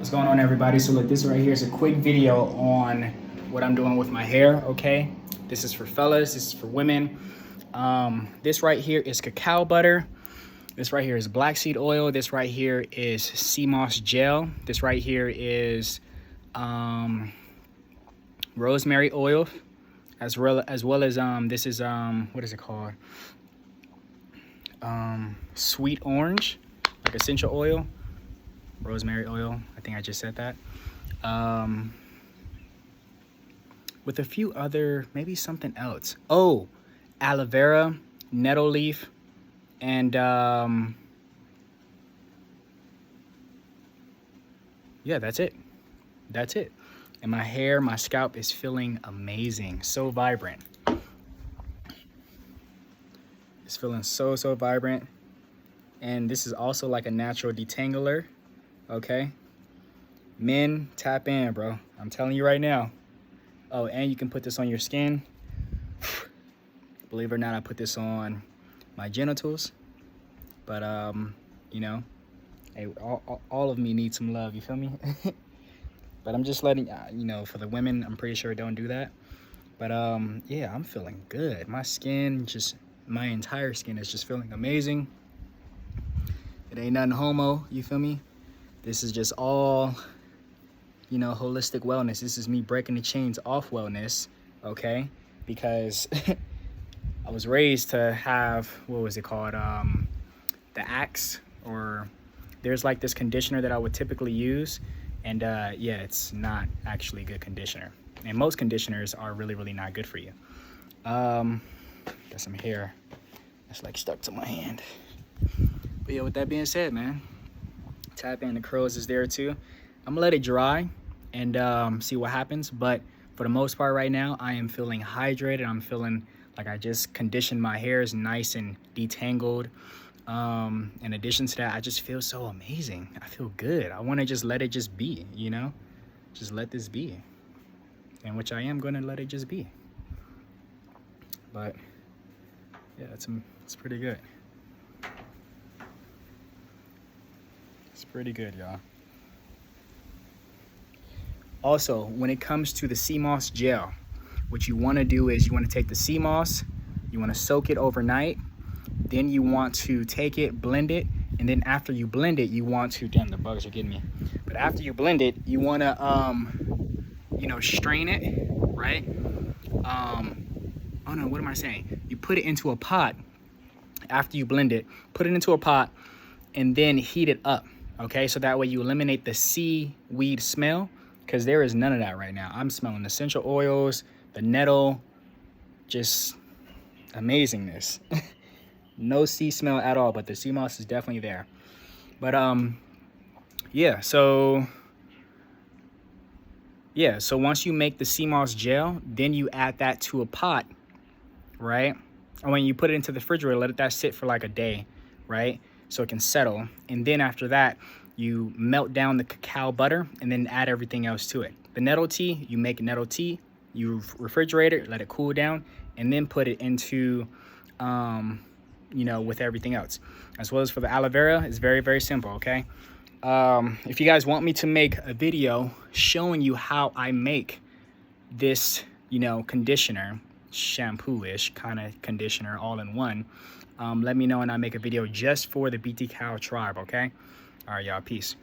What's going on, everybody? So look, this right here is a quick video on what I'm doing with my hair, okay? This is for fellas, this is for women. This right here is cacao butter. This right here is black seed oil. This right here is sea moss gel. This right here is rosemary oil, as well as this is what is it called? Sweet orange, like essential oil. Rosemary oil, I think I just said that. With a few other, maybe something else. Oh, aloe vera, nettle leaf, and yeah, that's it. That's it. And my hair, my scalp is feeling amazing, so vibrant. It's feeling so vibrant. And this is also like a natural detangler. Okay, men, tap in, bro. I'm telling you right now. Oh, and you can put this on your skin. Believe it or not, I put this on my genitals. But you know, hey, all of me need some love, you feel me? But I'm just letting you know, for the women, I'm pretty sure don't do that. But yeah, I'm feeling good. My skin, just my entire skin is just feeling amazing. It ain't nothing homo, you feel me? This is just all, you know, holistic wellness. This is me breaking the chains off wellness, okay? Because I was raised to have, what was it called? The Axe, or there's like this conditioner that I would typically use. And yeah, it's not actually good conditioner. And most conditioners are really not good for you. Got some hair that's like stuck to my hand. But yeah, with that being said, man, tap in, the curls is there too. I'm gonna let it dry and see what happens. But for the most part right now, I am feeling hydrated. I'm feeling like I just conditioned my hair, is nice and detangled. In addition to that, I just feel so amazing. I feel good. I want to just let it just be, you know, just let this be, and which I am going to let it just be. But yeah, it's pretty good. It's pretty good, y'all. Also, when it comes to the sea moss gel, what you want to do is you want to take the sea moss, you want to soak it overnight, then you want to take it, blend it, and then after you blend it, you want to, damn, the bugs are getting me. But after you blend it, you want to, you know, strain it, right? Oh no, what am I saying? You put it into a pot after you blend it, put it into a pot, and then heat it up. Okay, so that way you eliminate the seaweed smell, because there is none of that right now. I'm smelling essential oils, the nettle, just amazingness. No sea smell at all, but the sea moss is definitely there. But yeah, so once you make the sea moss gel, then you add that to a pot, right? And when you put it into the refrigerator, let that sit for like a day, right? So it can settle. And then after that, you melt down the cacao butter and then add everything else to it. The nettle tea, you make nettle tea, you refrigerate it, let it cool down, and then put it into, you know, with everything else. As well as for the aloe vera, it's very simple, okay? If you guys want me to make a video showing you how I make this, you know, conditioner, shampoo-ish kind of conditioner all in one, let me know and I'll make a video just for the BTCOW tribe, okay? All right, y'all, peace.